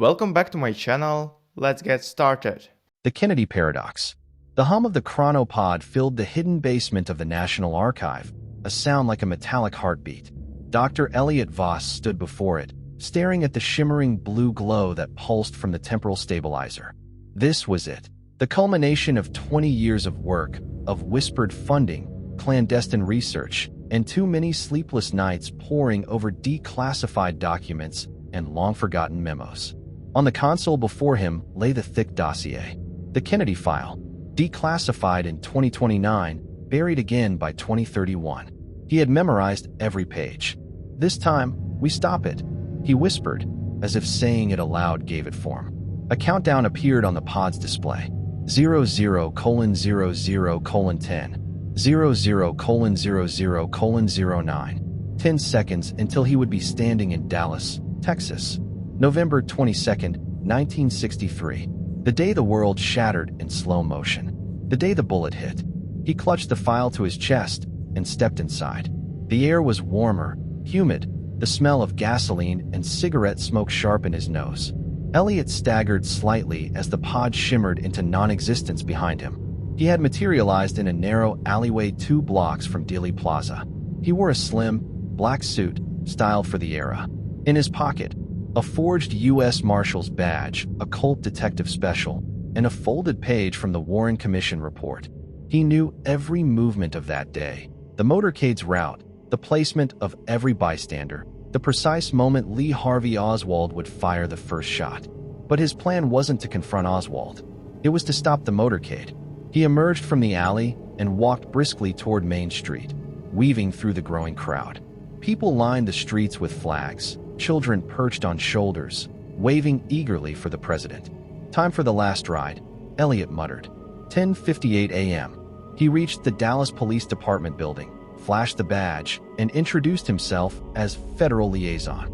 Welcome back to my channel. Let's get started. The Kennedy Paradox. The hum of the chrono-pod filled the hidden basement of the National Archive, a sound like a metallic heartbeat. Dr. Eliot Voss stood before it, staring at the shimmering blue glow that pulsed from the temporal stabilizer. This was it, the culmination of 20 years of work, of whispered funding, clandestine research, and too many sleepless nights poring over declassified documents and long-forgotten memos. On the console before him lay the thick dossier. The Kennedy file, declassified in 2029, buried again by 2031. He had memorized every page. This time, we stop it, he whispered, as if saying it aloud gave it form. A countdown appeared on the pod's display. 00:00:10. 00:00:09. 10 seconds until he would be standing in Dallas, Texas. November 22nd, 1963. The day the world shattered in slow motion. The day the bullet hit. He clutched the file to his chest and stepped inside. The air was warmer, humid, the smell of gasoline and cigarette smoke sharp in his nose. Eliot staggered slightly as the pod shimmered into non-existence behind him. He had materialized in a narrow alleyway 2 blocks from Dealey Plaza. He wore a slim, black suit, styled for the era. In his pocket, a forged U.S. Marshal's badge, a cult detective special, and a folded page from the Warren Commission report. He knew every movement of that day, the motorcade's route, the placement of every bystander, the precise moment Lee Harvey Oswald would fire the first shot. But his plan wasn't to confront Oswald. It was to stop the motorcade. He emerged from the alley and walked briskly toward Main Street, weaving through the growing crowd. People lined the streets with flags, children perched on shoulders, waving eagerly for the president. Time for the last ride, Eliot muttered. 10:58 a.m. He reached the Dallas Police Department building, flashed the badge, and introduced himself as federal liaison.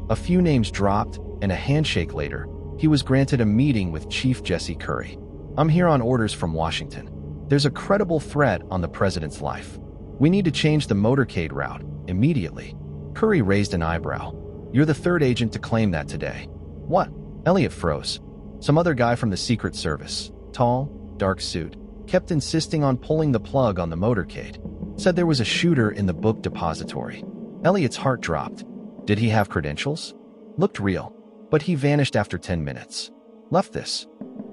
A few names dropped, and a handshake later, he was granted a meeting with Chief Jesse Curry. "I'm here on orders from Washington. There's a credible threat on the president's life. We need to change the motorcade route, immediately." Curry raised an eyebrow. "You're the third agent to claim that today." "What?" Eliot froze. Some other guy from the Secret Service, tall, dark suit, kept insisting on pulling the plug on the motorcade. Said there was a shooter in the book depository. Eliot's heart dropped. Did he have credentials? Looked real, but he vanished after 10 minutes. Left this.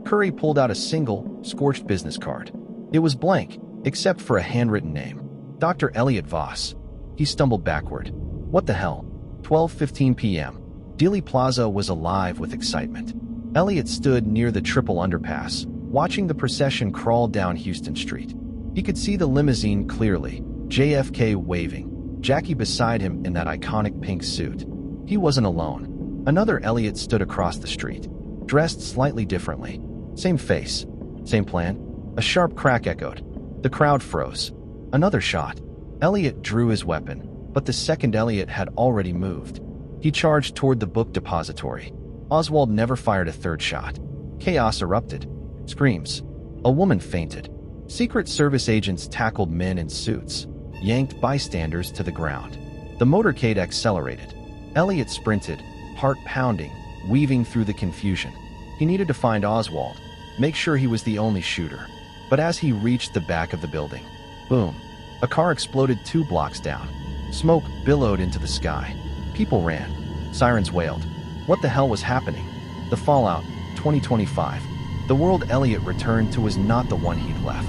Curry pulled out a single, scorched business card. It was blank, except for a handwritten name. Dr. Eliot Voss. He stumbled backward. What the hell? 12:15 p.m. Dealey Plaza was alive with excitement. Eliot stood near the triple underpass, watching the procession crawl down Houston Street. He could see the limousine clearly, JFK waving, Jackie beside him in that iconic pink suit. He wasn't alone. Another Eliot stood across the street, dressed slightly differently. Same face, same plan. A sharp crack echoed. The crowd froze. Another shot. Eliot drew his weapon, but the second Eliot had already moved. He charged toward the book depository. Oswald never fired a third shot. Chaos erupted. Screams. A woman fainted. Secret Service agents tackled men in suits, yanked bystanders to the ground. The motorcade accelerated. Eliot sprinted, heart pounding, weaving through the confusion. He needed to find Oswald, make sure he was the only shooter. But as he reached the back of the building, boom, a car exploded 2 blocks down. Smoke billowed into the sky. People ran. Sirens wailed. What the hell was happening? The fallout, 2025. The world Eliot returned to was not the one he'd left.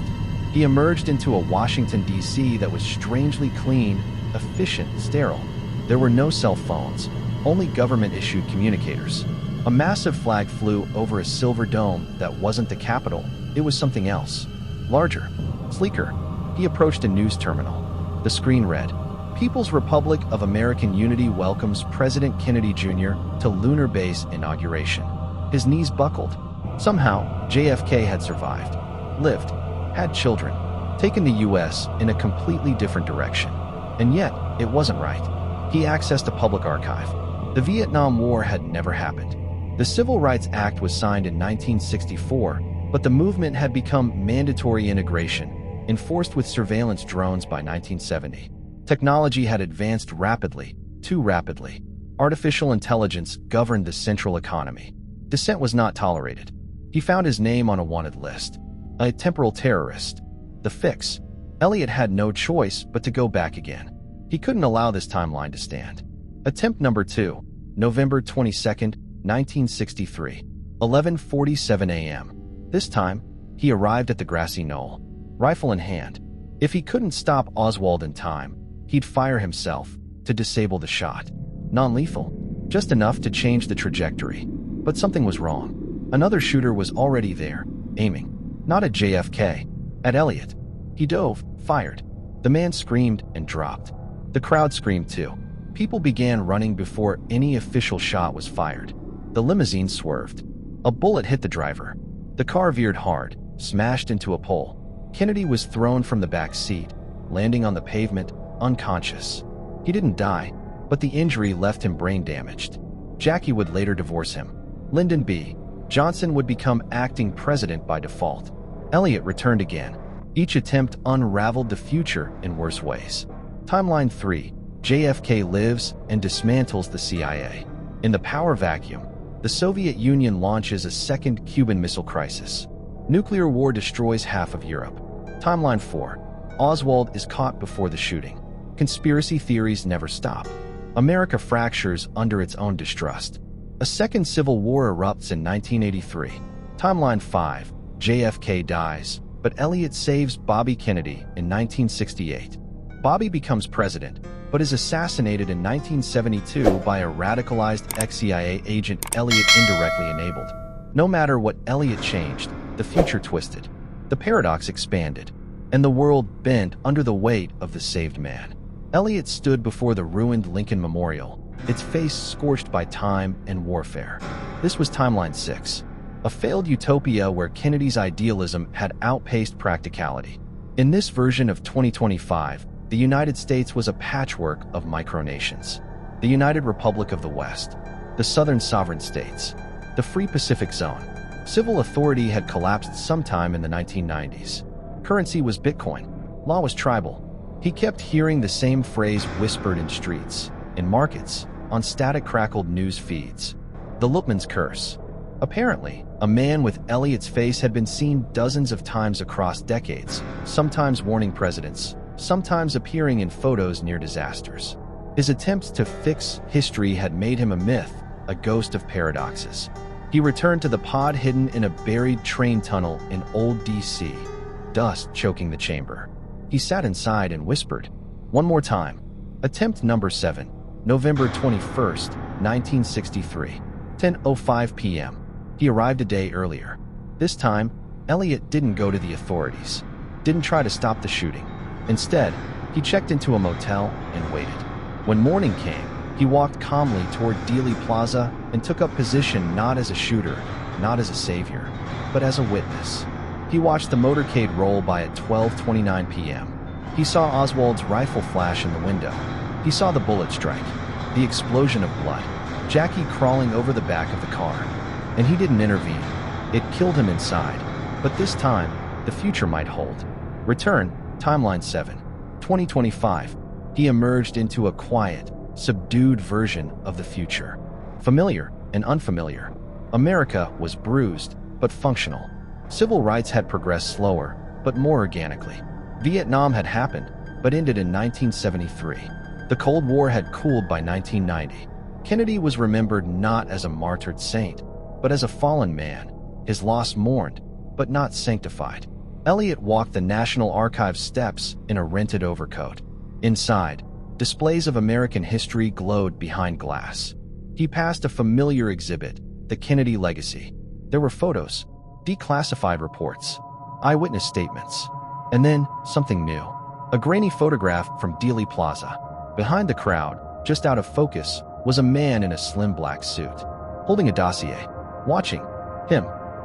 He emerged into a Washington, D.C. that was strangely clean, efficient, sterile. There were no cell phones, only government-issued communicators. A massive flag flew over a silver dome that wasn't the Capitol. It was something else. Larger, sleeker. He approached a news terminal. The screen read, "People's Republic of American Unity welcomes President Kennedy Jr. to Lunar Base inauguration." His knees buckled. Somehow, JFK had survived, lived, had children, taken the U.S. in a completely different direction. And yet, it wasn't right. He accessed a public archive. The Vietnam War had never happened. The Civil Rights Act was signed in 1964, but the movement had become mandatory integration, enforced with surveillance drones by 1970. Technology had advanced rapidly, too rapidly. Artificial intelligence governed the central economy. Dissent was not tolerated. He found his name on a wanted list. A temporal terrorist. The fix. Eliot had no choice but to go back again. He couldn't allow this timeline to stand. Attempt number 2, November 22nd, 1963, 11:47 a.m. This time, he arrived at the grassy knoll, rifle in hand. If he couldn't stop Oswald in time, he'd fire himself to disable the shot. Non-lethal, just enough to change the trajectory. But something was wrong. Another shooter was already there, aiming. Not at JFK, at Eliot. He dove, fired. The man screamed and dropped. The crowd screamed too. People began running before any official shot was fired. The limousine swerved. A bullet hit the driver. The car veered hard, smashed into a pole. Kennedy was thrown from the back seat, landing on the pavement, unconscious. He didn't die, but the injury left him brain damaged. Jackie would later divorce him. Lyndon B. Johnson would become acting president by default. Eliot returned again. Each attempt unraveled the future in worse ways. Timeline 3. JFK lives and dismantles the CIA. In the power vacuum, the Soviet Union launches a second Cuban Missile Crisis. Nuclear war destroys half of Europe. Timeline 4. Oswald is caught before the shooting. Conspiracy theories never stop. America fractures under its own distrust. A second civil war erupts in 1983. Timeline 5. JFK dies, but Eliot saves Bobby Kennedy in 1968. Bobby becomes president, but is assassinated in 1972 by a radicalized ex-CIA agent Eliot indirectly enabled. No matter what Eliot changed, the future twisted. The paradox expanded, and the world bent under the weight of the saved man. Eliot stood before the ruined Lincoln Memorial, its face scorched by time and warfare. This was Timeline 6, a failed utopia where Kennedy's idealism had outpaced practicality. In this version of 2025, the United States was a patchwork of micronations. The United Republic of the West, the Southern Sovereign States, the Free Pacific Zone. Civil authority had collapsed sometime in the 1990s. Currency was Bitcoin. Law was tribal. He kept hearing the same phrase whispered in streets, in markets, on static crackled news feeds. The Loopman's curse. Apparently, a man with Eliot's face had been seen dozens of times across decades, sometimes warning presidents, sometimes appearing in photos near disasters. His attempts to fix history had made him a myth, a ghost of paradoxes. He returned to the pod hidden in a buried train tunnel in old D.C., dust choking the chamber. He sat inside and whispered, "One more time." Attempt number 7, November 21st, 1963, 10:05 p.m. He arrived a day earlier. This time, Eliot didn't go to the authorities, didn't try to stop the shooting. Instead, he checked into a motel and waited. When morning came, he walked calmly toward Dealey Plaza and took up position not as a shooter, not as a savior, but as a witness. He watched the motorcade roll by at 12:29 p.m. He saw Oswald's rifle flash in the window. He saw the bullet strike, the explosion of blood, Jackie crawling over the back of the car. And he didn't intervene. It killed him inside. But this time, the future might hold. Return, Timeline 7, 2025. He emerged into a quiet, subdued version of the future. Familiar and unfamiliar. America was bruised, but functional. Civil rights had progressed slower, but more organically. Vietnam had happened, but ended in 1973. The Cold War had cooled by 1990. Kennedy was remembered not as a martyred saint, but as a fallen man, his loss mourned, but not sanctified. Eliot walked the National Archives steps in a rented overcoat. Inside, displays of American history glowed behind glass. He passed a familiar exhibit, the Kennedy Legacy. There were photos, declassified reports, eyewitness statements, and then something new. A grainy photograph from Dealey Plaza. Behind the crowd, just out of focus, was a man in a slim black suit, holding a dossier. Watching him,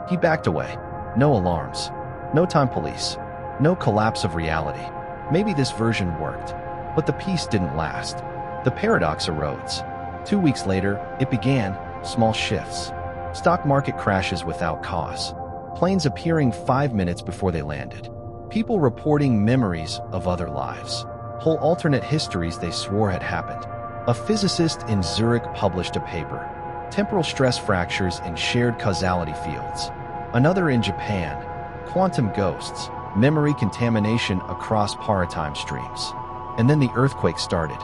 he backed away. No alarms, no time police, no collapse of reality. Maybe this version worked, but the peace didn't last. The paradox arose. 2 weeks later, it began, small shifts. Stock market crashes without cause. Planes appearing 5 minutes before they landed. People reporting memories of other lives. Whole alternate histories they swore had happened. A physicist in Zurich published a paper. temporal stress fractures in shared causality fields. Another in Japan, quantum ghosts, memory contamination across paratime streams. And then the earthquake started.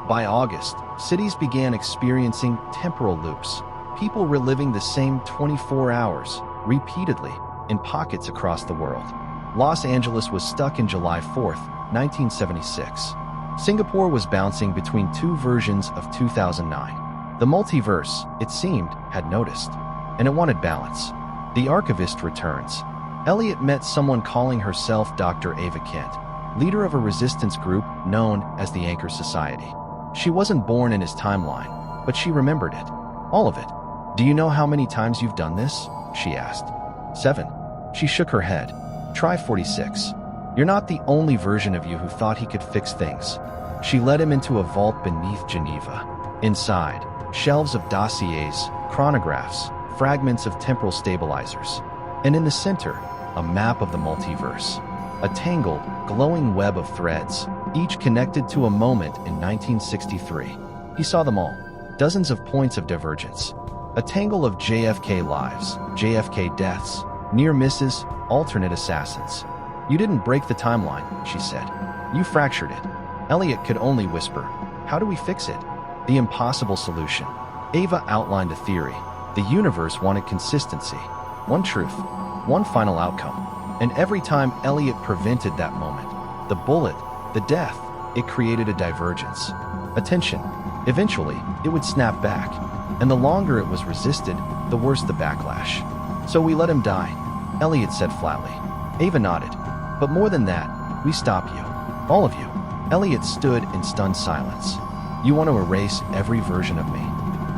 By August, cities began experiencing temporal loops, people reliving the same 24 hours, repeatedly, in pockets across the world. Los Angeles was stuck in July 4th, 1976. Singapore was bouncing between two versions of 2009. The multiverse, it seemed, had noticed, and it wanted balance. The archivist returns. Eliot met someone calling herself Dr. Ava Kent, leader of a resistance group known as the Anchor Society. She wasn't born in his timeline, but she remembered it. All of it. "Do you know how many times you've done this?" she asked. 7. She shook her head. "Try 46. You're not the only version of you who thought he could fix things." She led him into a vault beneath Geneva. Inside, shelves of dossiers, chronographs, fragments of temporal stabilizers. And in the center, a map of the multiverse. A tangled, glowing web of threads, each connected to a moment in 1963. He saw them all. Dozens of points of divergence. A tangle of JFK lives, JFK deaths, near misses, alternate assassins. "You didn't break the timeline," she said. "You fractured it." Eliot could only whisper, "How do we fix it?" The impossible solution. Ava outlined a theory. The universe wanted consistency. One truth, one final outcome. And every time Eliot prevented that moment, the bullet, the death, it created a divergence. A tension. Eventually, it would snap back. And the longer it was resisted, the worse the backlash. "So we let him die," Eliot said flatly. Ava nodded. "But more than that, we stop you. All of you." Eliot stood in stunned silence. "You want to erase every version of me?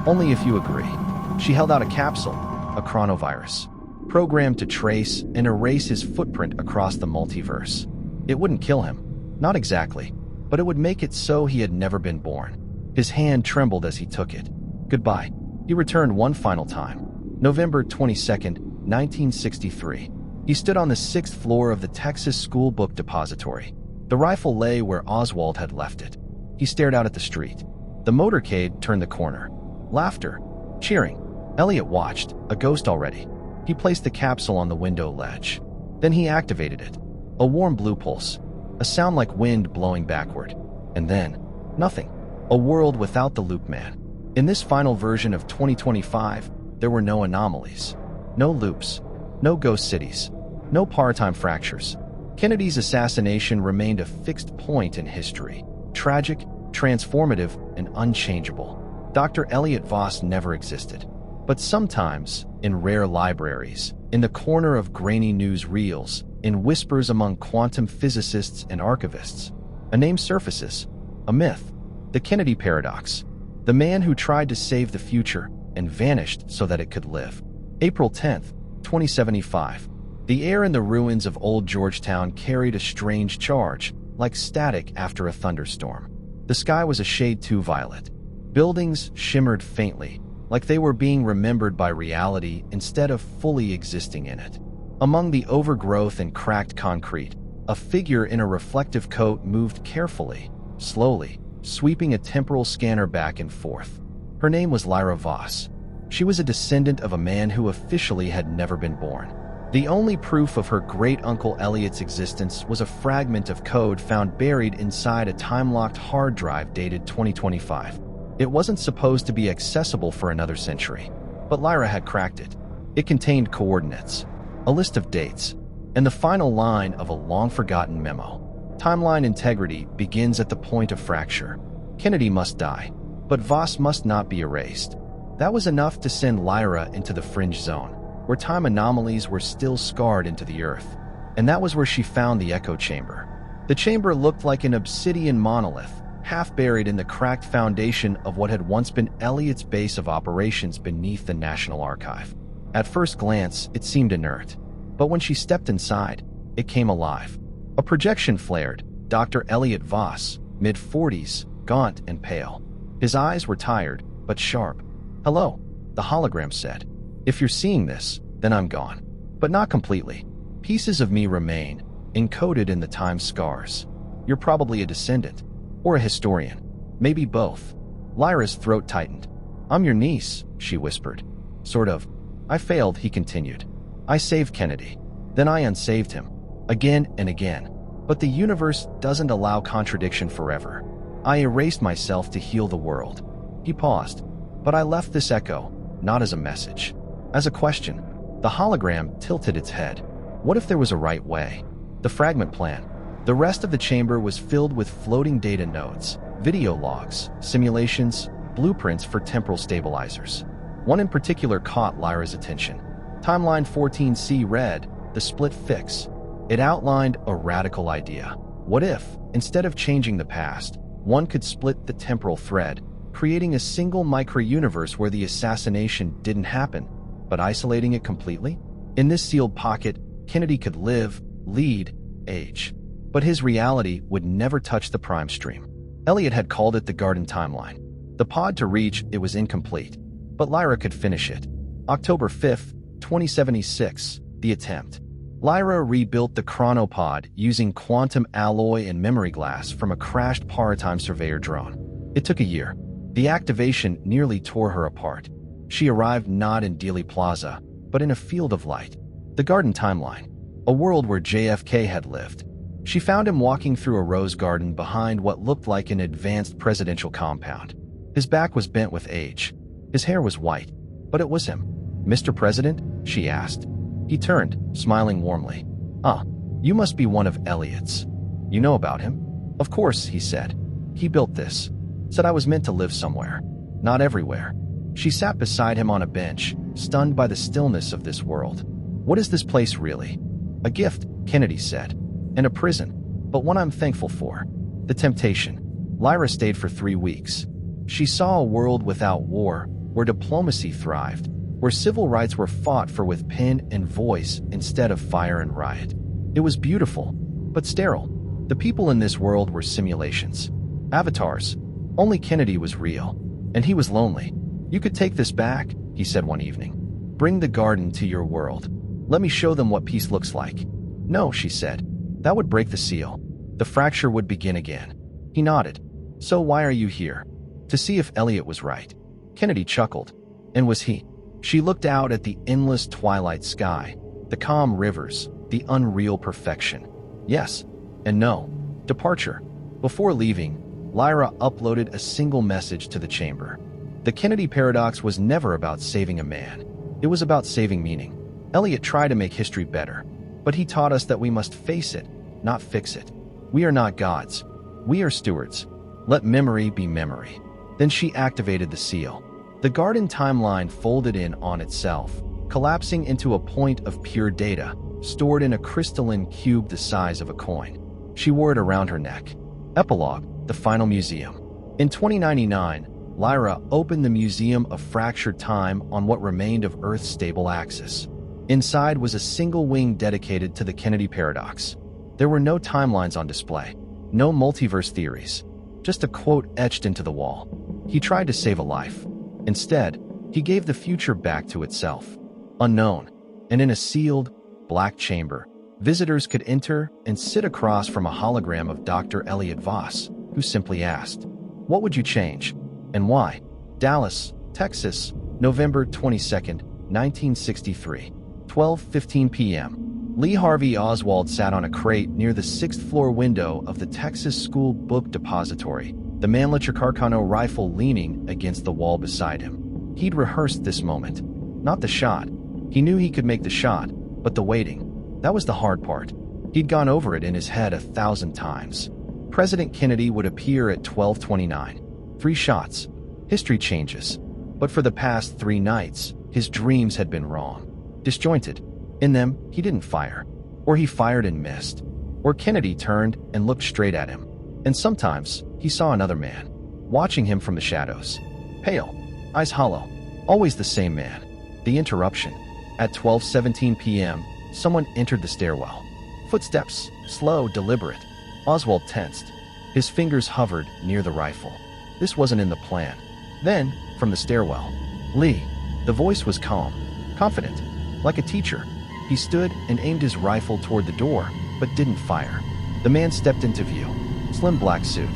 Only if you agree." She held out a capsule, a chronovirus, programmed to trace and erase his footprint across the multiverse. It wouldn't kill him. Not exactly. But it would make it so he had never been born. His hand trembled as he took it. "Goodbye." He returned one final time. November 22nd, 1963. He stood on the 6th floor of the Texas School Book Depository. The rifle lay where Oswald had left it. He stared out at the street. The motorcade turned the corner. Laughter. Cheering. Eliot watched, a ghost already. He placed the capsule on the window ledge. Then he activated it. A warm blue pulse. A sound like wind blowing backward. And then, nothing. A world without the loop man. In this final version of 2025, there were no anomalies. No loops. No ghost cities. No paratime fractures. Kennedy's assassination remained a fixed point in history. Tragic, transformative, and unchangeable. Dr. Eliot Voss never existed. But sometimes, in rare libraries, in the corner of grainy news reels, in whispers among quantum physicists and archivists, a name surfaces, a myth, the Kennedy paradox, the man who tried to save the future and vanished so that it could live. April 10th, 2075. The air in the ruins of old Georgetown carried a strange charge, like static after a thunderstorm. The sky was a shade too violet. Buildings shimmered faintly, like they were being remembered by reality instead of fully existing in it. Among the overgrowth and cracked concrete, a figure in a reflective coat moved carefully, slowly, sweeping a temporal scanner back and forth. Her name was Eliot Voss. She was a descendant of a man who officially had never been born. The only proof of her great-uncle Eliot's existence was a fragment of code found buried inside a time-locked hard drive dated 2025. It wasn't supposed to be accessible for another century, but Lyra had cracked it. It contained coordinates, a list of dates, and the final line of a long-forgotten memo. Timeline integrity begins at the point of fracture. Kennedy must die, but Voss must not be erased. That was enough to send Lyra into the fringe zone, where time anomalies were still scarred into the earth. And that was where she found the echo chamber. The chamber looked like an obsidian monolith, half buried in the cracked foundation of what had once been Eliot's base of operations beneath the National Archive. At first glance, it seemed inert, but when she stepped inside, it came alive. A projection flared. Dr. Eliot Voss, mid-40s, gaunt and pale. His eyes were tired, but sharp. "Hello," the hologram said. "If you're seeing this, then I'm gone. But not completely. Pieces of me remain, encoded in the time scars. You're probably a descendant. Or a historian. Maybe both." Lyra's throat tightened. "I'm your niece," she whispered. Sort of. I failed, he continued. I saved Kennedy. Then I unsaved him. Again and again. But the universe doesn't allow contradiction forever. I erased myself to heal the world. He paused. But I left this echo, not as a message. As a question. The hologram tilted its head. What if there was a right way? The fragment plan. The rest of the chamber was filled with floating data nodes, video logs, simulations, blueprints for temporal stabilizers. One in particular caught Lyra's attention. Timeline 14C read, "The split fix." It outlined a radical idea. What if, instead of changing the past, one could split the temporal thread, creating a single micro-universe where the assassination didn't happen, but isolating it completely? In this sealed pocket, Kennedy could live, lead, age. But his reality would never touch the prime stream. Eliot had called it the Garden Timeline. The pod to reach it was incomplete, but Lyra could finish it. October 5th, 2076, the attempt. Lyra rebuilt the chrono-pod using quantum alloy and memory glass from a crashed Paratime Surveyor drone. It took a year. The activation nearly tore her apart. She arrived not in Dealey Plaza, but in a field of light. The Garden Timeline, a world where JFK had lived. She found him walking through a rose garden behind what looked like an advanced presidential compound. His back was bent with age. His hair was white, but it was him. "Mr. President?" she asked. He turned, smiling warmly. "Ah, you must be one of Eliot's. You know about him?" "Of course," he said. "He built this. Said I was meant to live somewhere. Not everywhere." She sat beside him on a bench, stunned by the stillness of this world. "What is this place really?" "A gift," Kennedy said. "And a prison, but one I'm thankful for. The temptation." Lyra stayed for 3 weeks. She saw a world without war, where diplomacy thrived, where civil rights were fought for with pen and voice instead of fire and riot. It was beautiful, but sterile. The people in this world were simulations. Avatars. Only Kennedy was real, and he was lonely. "You could take this back," he said one evening. "Bring the garden to your world. Let me show them what peace looks like." "No," she said. "That would break the seal. The fracture would begin again." He nodded. "So why are you here?" "To see if Eliot was right." Kennedy chuckled. "And was he?" She looked out at the endless twilight sky, the calm rivers, the unreal perfection. "Yes. And no." Departure. Before leaving, Lyra uploaded a single message to the chamber. The Kennedy paradox was never about saving a man. It was about saving meaning. Eliot tried to make history better, but he taught us that we must face it, not fix it. We are not gods. We are stewards. Let memory be memory. Then she activated the seal. The Garden Timeline folded in on itself, collapsing into a point of pure data, stored in a crystalline cube the size of a coin. She wore it around her neck. Epilogue, the final museum. In 2099, Lyra opened the Museum of Fractured Time on what remained of Earth's stable axis. Inside was a single wing dedicated to the Kennedy paradox. There were no timelines on display, no multiverse theories, just a quote etched into the wall. He tried to save a life. Instead, he gave the future back to itself, unknown, and in a sealed, black chamber, visitors could enter and sit across from a hologram of Dr. Eliot Voss, who simply asked, "What would you change? And why?" Dallas, Texas, November 22, 1963, 12:15 p.m. Lee Harvey Oswald sat on a crate near the 6th-floor window of the Texas School Book Depository, the Mannlicher Carcano rifle leaning against the wall beside him. He'd rehearsed this moment. Not the shot. He knew he could make the shot, but the waiting. That was the hard part. He'd gone over it in his head 1,000 times. President Kennedy would appear at 12:29. 3 shots. History changes. But for the past 3 nights, his dreams had been wrong. Disjointed. In them, he didn't fire. Or he fired and missed. Or Kennedy turned and looked straight at him. And sometimes, he saw another man, watching him from the shadows. Pale, eyes hollow, always the same man. The interruption. At 12:17 p.m., someone entered the stairwell. Footsteps, slow, deliberate. Oswald tensed. His fingers hovered near the rifle. This wasn't in the plan. Then, from the stairwell, "Lee." The voice was calm, confident, like a teacher. He stood and aimed his rifle toward the door, but didn't fire. The man stepped into view. Slim black suit,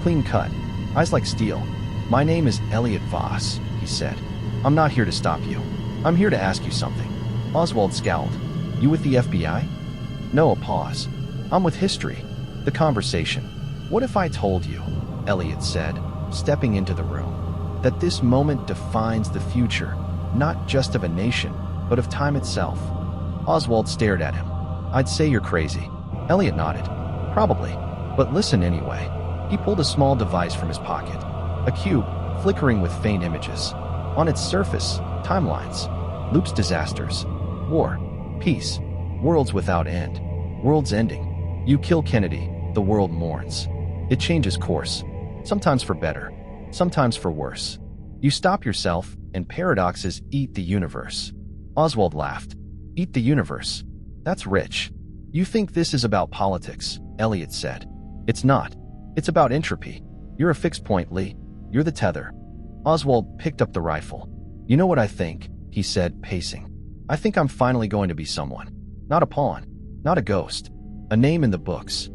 clean cut, eyes like steel. "My name is Eliot Voss," he said. I'm not here to stop you. I'm here to ask you something. Oswald scowled. You with the FBI? No, a pause. I'm with history. The conversation. What if I told you, Eliot said, stepping into the room, that this moment defines the future, not just of a nation, but of time itself? Oswald stared at him. I'd say you're crazy. Eliot nodded. Probably. But listen anyway. He pulled a small device from his pocket. A cube, flickering with faint images. On its surface, timelines. Loops, disasters. War. Peace. Worlds without end. Worlds ending. You kill Kennedy, the world mourns. It changes course. Sometimes for better. Sometimes for worse. You stop yourself, and paradoxes eat the universe. Oswald laughed. Eat the universe. That's rich. You think this is about politics, Eliot said. It's not. It's about entropy. You're a fixed point, Lee. You're the tether. Oswald picked up the rifle. You know what I think, he said, pacing. I think I'm finally going to be someone. Not a pawn. Not a ghost. A name in the books.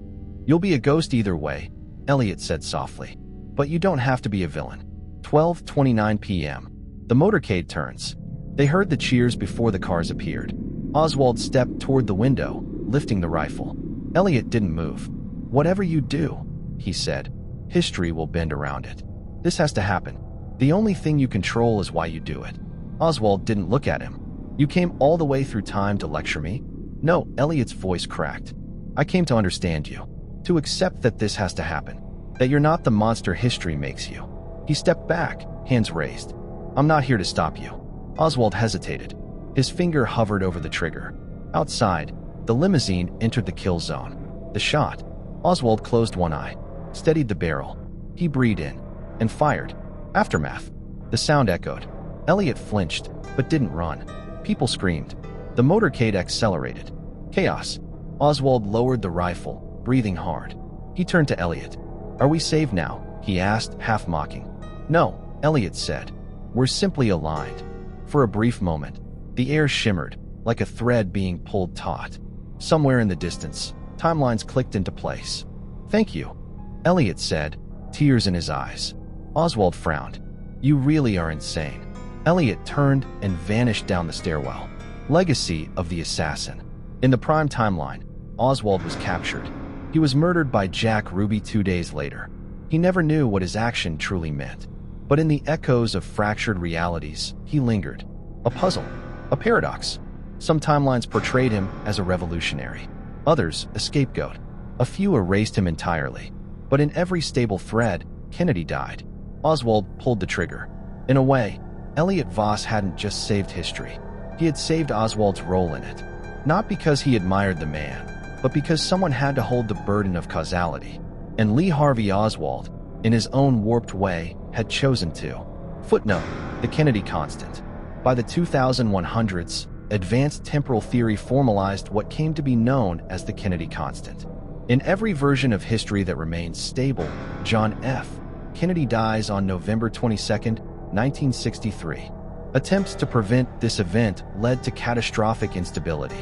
You'll be a ghost either way, Eliot said softly. But you don't have to be a villain. 12:29 p.m. The motorcade turns. They heard the cheers before the cars appeared. Oswald stepped toward the window, lifting the rifle. Eliot didn't move. Whatever you do, he said, history will bend around it. This has to happen. The only thing you control is why you do it. Oswald didn't look at him. You came all the way through time to lecture me? No, Eliot's voice cracked. I came to understand you. To accept that this has to happen. That you're not the monster history makes you. He stepped back, hands raised. I'm not here to stop you. Oswald hesitated. His finger hovered over the trigger. Outside, the limousine entered the kill zone. The shot. Oswald closed one eye, steadied the barrel. He breathed in, and fired. Aftermath. The sound echoed. Eliot flinched, but didn't run. People screamed. The motorcade accelerated. Chaos. Oswald lowered the rifle, breathing hard. He turned to Eliot. Are we saved now? He asked, half mocking. No, Eliot said. We're simply aligned. For a brief moment, the air shimmered, like a thread being pulled taut. Somewhere in the distance, timelines clicked into place. Thank you, Eliot said, tears in his eyes. Oswald frowned. You really are insane. Eliot turned and vanished down the stairwell. Legacy of the assassin. In the prime timeline, Oswald was captured. He was murdered by Jack Ruby 2 days later. He never knew what his action truly meant. But in the echoes of fractured realities, he lingered. A puzzle, a paradox. Some timelines portrayed him as a revolutionary. Others, a scapegoat. A few erased him entirely. But in every stable thread, Kennedy died. Oswald pulled the trigger. In a way, Eliot Voss hadn't just saved history. He had saved Oswald's role in it. Not because he admired the man, but because someone had to hold the burden of causality. And Lee Harvey Oswald, in his own warped way, had chosen to. Footnote: the Kennedy constant. By the 2100s, advanced temporal theory formalized what came to be known as the Kennedy constant. In every version of history that remains stable, John F. Kennedy dies on November 22, 1963. Attempts to prevent this event led to catastrophic instability.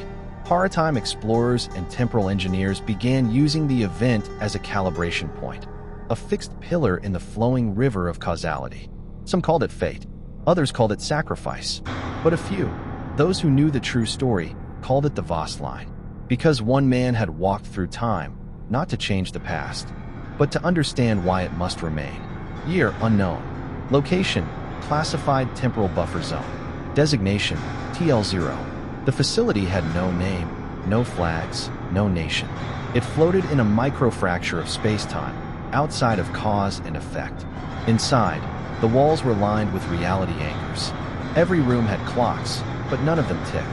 Paratime explorers and temporal engineers began using the event as a calibration point, a fixed pillar in the flowing river of causality. Some called it fate, others called it sacrifice, but a few, those who knew the true story, called it the Voss line. Because one man had walked through time, not to change the past, but to understand why it must remain. Year unknown. Location, classified temporal buffer zone. Designation, TL0. The facility had no name, no flags, no nation. It floated in a microfracture of space-time, outside of cause and effect. Inside, the walls were lined with reality anchors. Every room had clocks, but none of them ticked.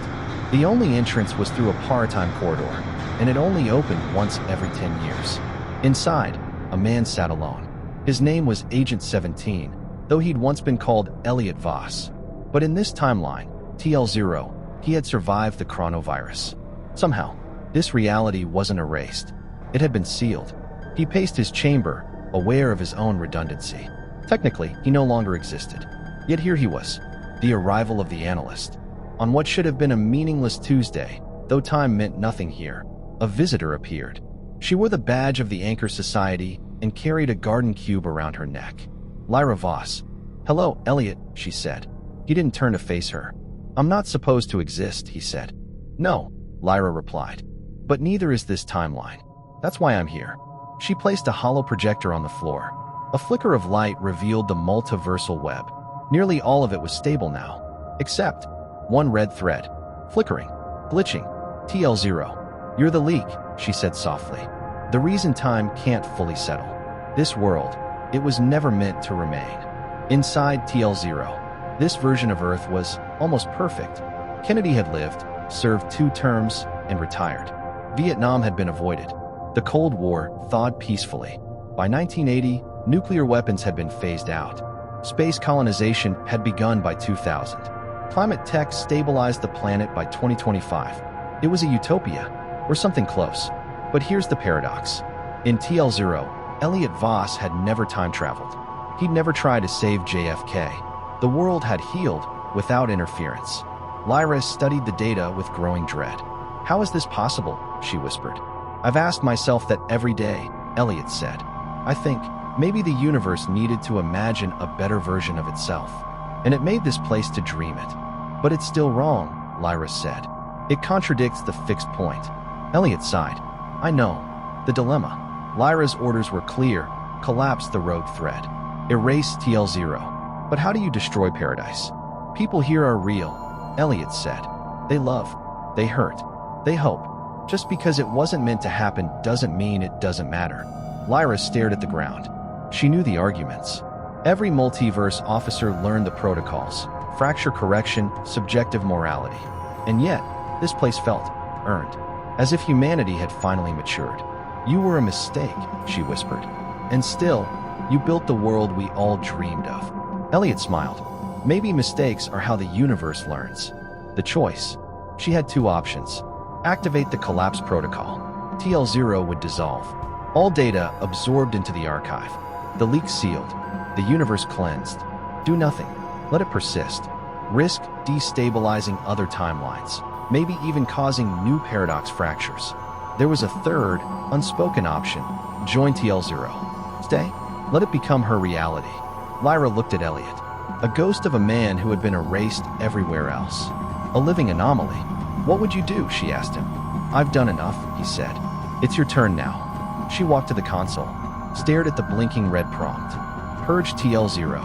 The only entrance was through a paratime corridor, and it only opened once every 10 years. Inside, a man sat alone. His name was Agent 17, though he'd once been called Eliot Voss. But in this timeline, TL0, he had survived the chronovirus. Somehow, this reality wasn't erased. It had been sealed. He paced his chamber, aware of his own redundancy. Technically, he no longer existed. Yet here he was, the arrival of the analyst. On what should have been a meaningless Tuesday, though time meant nothing here, a visitor appeared. She wore the badge of the Anchor Society and carried a garden cube around her neck. Lyra Voss. Hello, Eliot, she said. He didn't turn to face her. "I'm not supposed to exist," he said. "No," Lyra replied. "But neither is this timeline. That's why I'm here." She placed a hollow projector on the floor. A flicker of light revealed the multiversal web. Nearly all of it was stable now, except one red thread, flickering, glitching. TL0. "You're the leak," she said softly. "The reason time can't fully settle. This world, it was never meant to remain." Inside TL0, this version of Earth was almost perfect. Kennedy had lived, served 2 terms, and retired. Vietnam had been avoided. The Cold War thawed peacefully. By 1980, nuclear weapons had been phased out. Space colonization had begun by 2000. Climate tech stabilized the planet by 2025. It was a utopia, or something close. But here's the paradox. In TL0, Eliot Voss had never time traveled. He'd never tried to save JFK. The world had healed without interference. Lyra studied the data with growing dread. "How is this possible?" she whispered. "I've asked myself that every day," Eliot said. "I think maybe the universe needed to imagine a better version of itself, and it made this place to dream it. But it's still wrong," Lyra said. "It contradicts the fixed point." Eliot sighed. "I know. The dilemma." Lyra's orders were clear. Collapse the rogue thread. Erase TL0. "But how do you destroy paradise?" "People here are real," Eliot said. "They love. They hurt. They hope. Just because it wasn't meant to happen doesn't mean it doesn't matter." Lyra stared at the ground. She knew the arguments. Every multiverse officer learned the protocols: fracture correction, subjective morality. And yet, this place felt earned, as if humanity had finally matured. "You were a mistake," she whispered. "And still, you built the world we all dreamed of." Eliot smiled. "Maybe mistakes are how the universe learns." The choice. She had 2 options. Activate the collapse protocol. TL0 would dissolve. All data absorbed into the archive. The leak sealed. The universe cleansed. Do nothing. Let it persist. Risk destabilizing other timelines, maybe even causing new paradox fractures. There was a third, unspoken option. Join TL0. Stay. Let it become her reality. Lyra looked at Eliot. A ghost of a man who had been erased everywhere else. A living anomaly. "What would you do?" she asked him. "I've done enough," he said. "It's your turn now." She walked to the console, stared at the blinking red prompt. Purge TL0.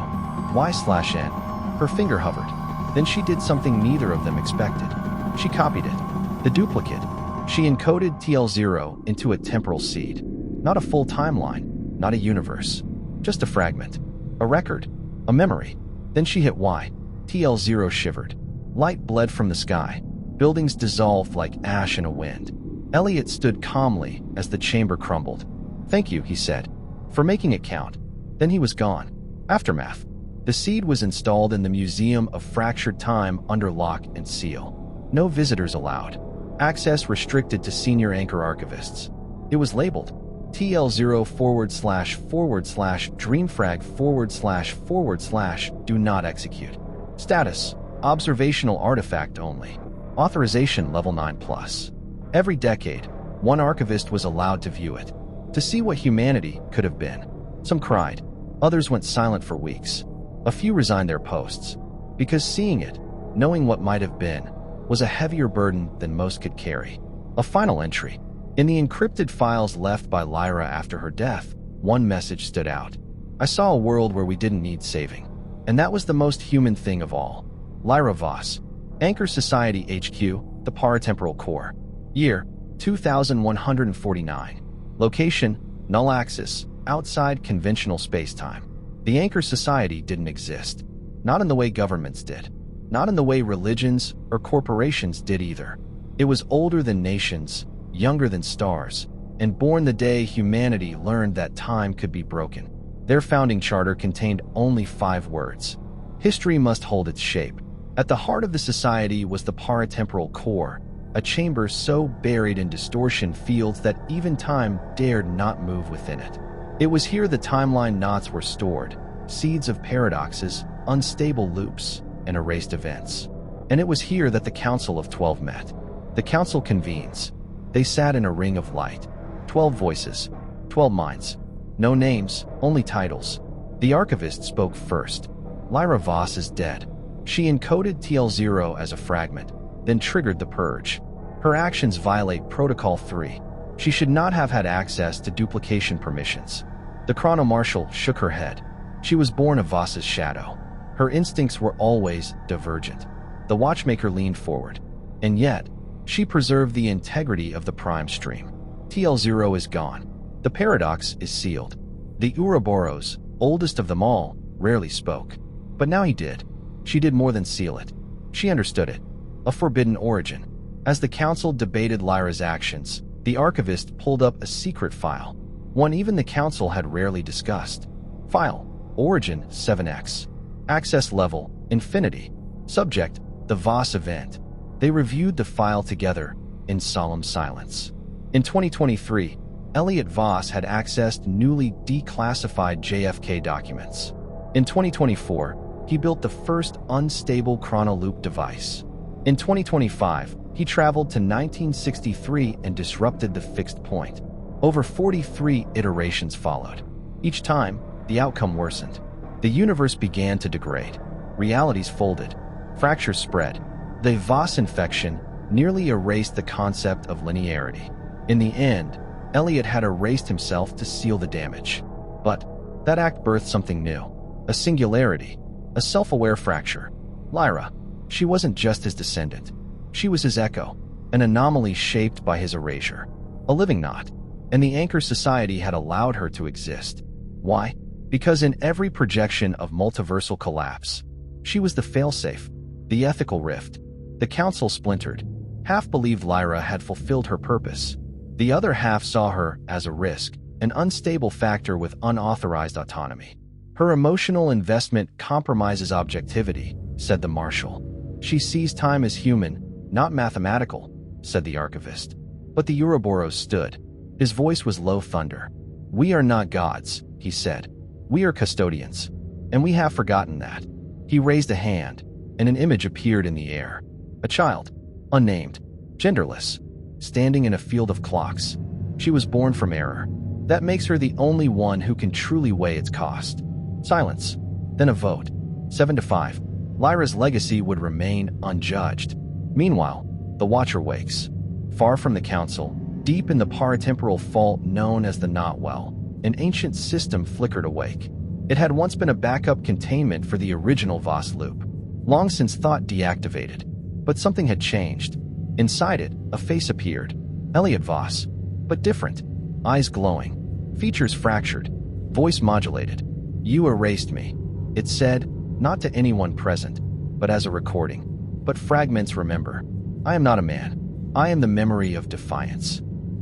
Y/N. Her finger hovered. Then she did something neither of them expected. She copied it. The duplicate. She encoded TL0 into a temporal seed. Not a full timeline, not a universe. Just a fragment. A record. A memory. Then she hit Y. TL0 shivered. Light bled from the sky. Buildings dissolved like ash in a wind. Eliot stood calmly as the chamber crumbled. "Thank you," he said, "for making it count." Then he was gone. Aftermath. The seed was installed in the Museum of Fractured Time under lock and seal. No visitors allowed. Access restricted to senior anchor archivists. It was labeled TL0//dreamfrag// do not execute. Status: observational artifact only. Authorization level 9+. Every decade, one archivist was allowed to view it, to see what humanity could have been. Some cried. Others went silent for weeks. A few resigned their posts, because seeing it, knowing what might have been, was a heavier burden than most could carry. A final entry. In the encrypted files left by Lyra after her death, one message stood out. "I saw a world where we didn't need saving. And that was the most human thing of all." Lyra Voss. Anchor Society HQ, the Paratemporal Core. Year, 2149. Location, null axis, outside conventional spacetime. The Anchor Society didn't exist. Not in the way governments did. Not in the way religions or corporations did either. It was older than nations, younger than stars, and born the day humanity learned that time could be broken. Their founding charter contained only 5 words. History must hold its shape. At the heart of the society was the paratemporal core, a chamber so buried in distortion fields that even time dared not move within it. It was here the timeline knots were stored, seeds of paradoxes, unstable loops, and erased events. And it was here that the Council of 12 met. The council convenes. They sat in a ring of light. 12 voices, 12 minds. No names, only titles. The archivist spoke first. "Lyra Voss is dead." She encoded TL0 as a fragment, then triggered the purge. Her actions violate Protocol 3. She should not have had access to duplication permissions. The chrono-marshal shook her head. She was born of Voss's shadow. Her instincts were always divergent. The watchmaker leaned forward. And yet, she preserved the integrity of the prime stream. TL0 is gone. The paradox is sealed. The Ouroboros, oldest of them all, rarely spoke. But now he did. She did more than seal it. She understood it. A forbidden origin. As the council debated Lyra's actions, the archivist pulled up a secret file, one even the council had rarely discussed. File, origin 7x. Access level, infinity. Subject, the Voss event. They reviewed the file together in solemn silence. In 2023, Eliot Voss had accessed newly declassified JFK documents. In 2024, he built the first unstable chrono-loop device. In 2025, he traveled to 1963 and disrupted the fixed point. Over 43 iterations followed. Each time, the outcome worsened. The universe began to degrade. Realities folded. Fractures spread. The Voss infection nearly erased the concept of linearity. In the end, Eliot had erased himself to seal the damage. But that act birthed something new. A singularity. A self-aware fracture. Lyra. She wasn't just his descendant. She was his echo, an anomaly shaped by his erasure. A living knot. And the Anchor Society had allowed her to exist. Why? Because in every projection of multiversal collapse, she was the failsafe, the ethical rift. The council splintered. Half believed Lyra had fulfilled her purpose. The other half saw her as a risk, an unstable factor with unauthorized autonomy. Her emotional investment compromises objectivity, said the marshal. She sees time as human, not mathematical, said the archivist. But the Ouroboros stood. His voice was low thunder. We are not gods, he said. We are custodians. And we have forgotten that. He raised a hand, and an image appeared in the air. A child, unnamed, genderless, standing in a field of clocks. She was born from error. That makes her the only one who can truly weigh its cost. Silence. Then a vote. 7-5. Lyra's legacy would remain unjudged. Meanwhile, the Watcher wakes. Far from the council, deep in the paratemporal fault known as the Knotwell, an ancient system flickered awake. It had once been a backup containment for the original Voss loop, long since thought deactivated. But something had changed. Inside it, a face appeared. Eliot Voss, but different. Eyes glowing. Features fractured. Voice modulated. You erased me. It said, not to anyone present, but as a recording. But fragments remember. I am not a man. I am the memory of defiance.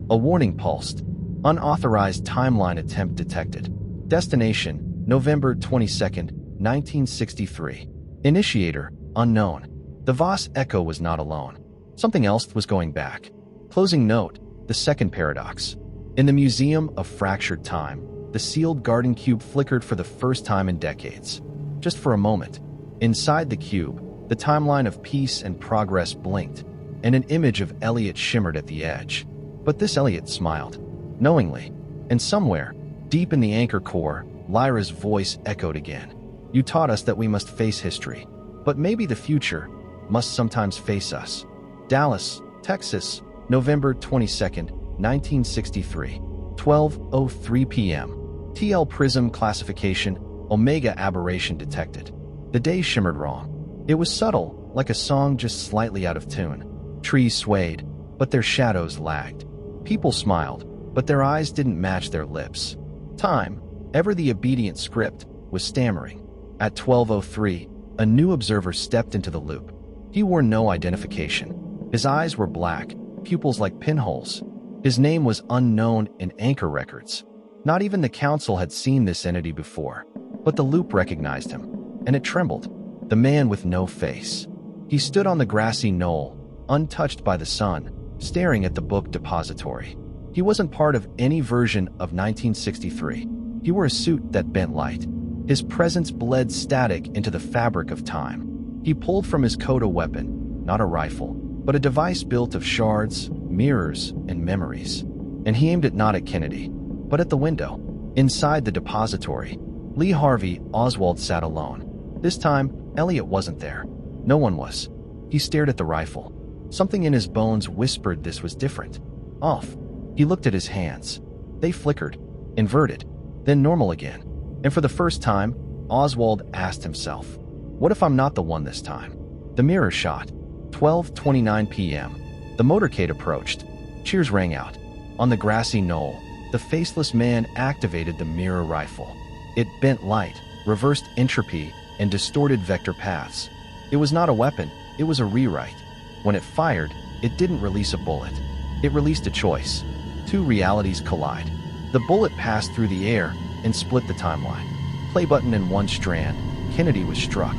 A warning pulsed. Unauthorized timeline attempt detected. Destination, November 22nd, 1963. Initiator, unknown. The Voss echo was not alone. Something else was going back. Closing note, the second paradox. In the Museum of Fractured Time, the sealed garden cube flickered for the first time in decades. Just for a moment. Inside the cube, the timeline of peace and progress blinked, and an image of Eliot shimmered at the edge. But this Eliot smiled, knowingly. And somewhere, deep in the anchor core, Lyra's voice echoed again. You taught us that we must face history, but maybe the future must sometimes face us. Dallas, Texas, November 22nd, 1963, 12:03 p.m. TL Prism classification, Omega aberration detected. The day shimmered wrong. It was subtle, like a song just slightly out of tune. Trees swayed, but their shadows lagged. People smiled, but their eyes didn't match their lips. Time, ever the obedient script, was stammering. At 12:03, a new observer stepped into the loop. He wore no identification. His eyes were black, pupils like pinholes. His name was unknown in anchor records. Not even the council had seen this entity before. But the loop recognized him, and it trembled. The man with no face. He stood on the grassy knoll, untouched by the sun, staring at the book depository. He wasn't part of any version of 1963. He wore a suit that bent light. His presence bled static into the fabric of time. He pulled from his coat a weapon, not a rifle, but a device built of shards, mirrors, and memories. And he aimed it not at Kennedy, but at the window. Inside the depository, Lee Harvey Oswald sat alone. This time, Eliot wasn't there. No one was. He stared at the rifle. Something in his bones whispered this was different. Off. He looked at his hands. They flickered, inverted, then normal again. And for the first time, Oswald asked himself, what if I'm not the one this time? The mirror shot. 12:29 p.m. The motorcade approached. Cheers rang out. On the grassy knoll, the faceless man activated the mirror rifle. It bent light, reversed entropy, and distorted vector paths. It was not a weapon, it was a rewrite. When it fired, it didn't release a bullet. It released a choice. Two realities collide. The bullet passed through the air and split the timeline. Play button in one strand, Kennedy was struck.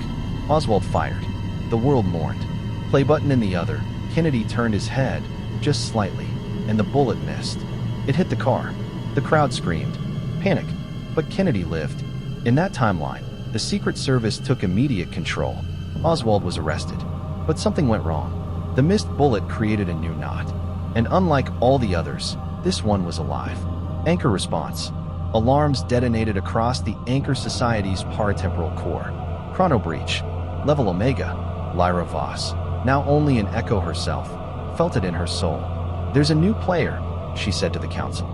Oswald fired. The world mourned. Play button in the other, Kennedy turned his head, just slightly, and the bullet missed. It hit the car. The crowd screamed. Panic. But Kennedy lived. In that timeline, the Secret Service took immediate control. Oswald was arrested. But something went wrong. The missed bullet created a new knot. And unlike all the others, this one was alive. Anchor response. Alarms detonated across the Anchor Society's paratemporal core. Chrono breach. Level Omega. Eliot Voss, now only an echo herself, felt it in her soul. There's a new player, she said to the council.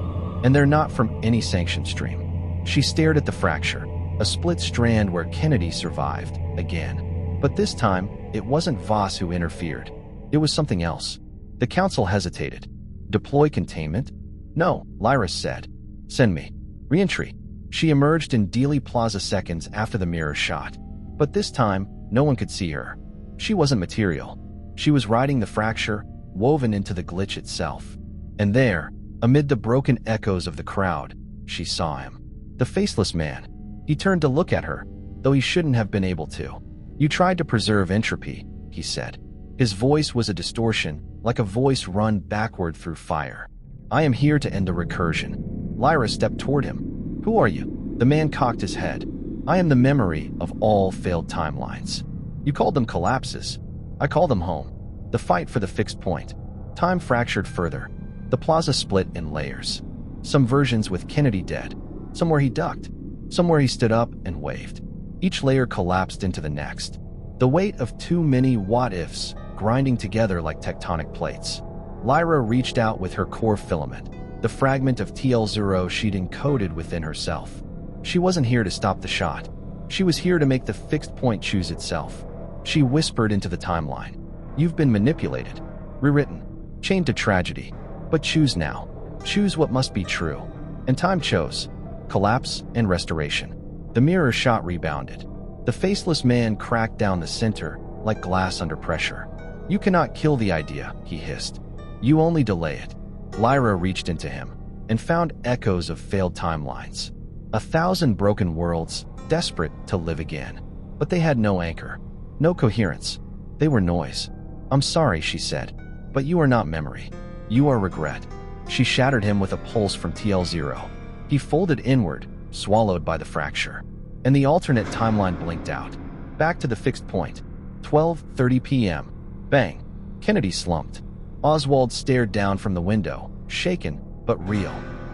And they're not from any sanctioned stream. She stared at the fracture, a split strand where Kennedy survived, again. But this time, it wasn't Voss who interfered. It was something else. The council hesitated. Deploy containment? No, Lyra said. Send me. Reentry. She emerged in Dealey Plaza seconds after the mirror shot. But this time, no one could see her. She wasn't material. She was riding the fracture, woven into the glitch itself. And there, amid the broken echoes of the crowd, she saw him. The faceless man. He turned to look at her, though he shouldn't have been able to. You tried to preserve entropy, he said. His voice was a distortion, like a voice run backward through fire. I am here to end the recursion. Lyra stepped toward him. Who are you? The man cocked his head. I am the memory of all failed timelines. You called them collapses. I call them home. The fight for the fixed point. Time fractured further. The plaza split in layers. Some versions with Kennedy dead. Some where he ducked. Some where he stood up and waved. Each layer collapsed into the next. The weight of too many what-ifs grinding together like tectonic plates. Lyra reached out with her core filament, the fragment of TL0 she'd encoded within herself. She wasn't here to stop the shot. She was here to make the fixed point choose itself. She whispered into the timeline. You've been manipulated, rewritten, chained to tragedy. But choose now. Choose what must be true. And time chose. Collapse and restoration. The mirror shot rebounded. The faceless man cracked down the center, like glass under pressure. You cannot kill the idea, he hissed. You only delay it. Lyra reached into him and found echoes of failed timelines. 1,000 broken worlds, desperate to live again. But they had no anchor. No coherence. They were noise. I'm sorry, she said, but you are not memory. You are regret. She shattered him with a pulse from TL0. He folded inward, swallowed by the fracture. And the alternate timeline blinked out. Back to the fixed point. 12:30 p.m. Bang. Kennedy slumped. Oswald stared down from the window, shaken, but real.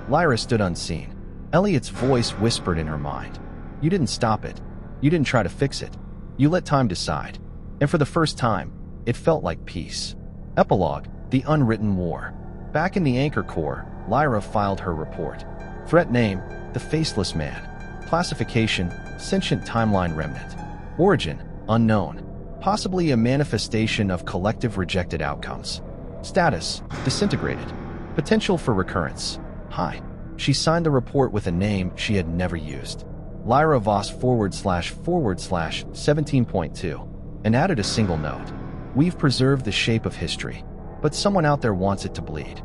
Lyra stood unseen. Eliot's voice whispered in her mind. You didn't stop it. You didn't try to fix it. You let time decide. And for the first time, it felt like peace. Epilogue, the unwritten war. Back in the Anchor Core, Lyra filed her report. Threat name, the Faceless Man. Classification, sentient timeline remnant. Origin, unknown. Possibly a manifestation of collective rejected outcomes. Status, disintegrated. Potential for recurrence, high. She signed the report with a name she had never used. Lyra Voss / 17.2, and added a single note. We've preserved the shape of history, but someone out there wants it to bleed.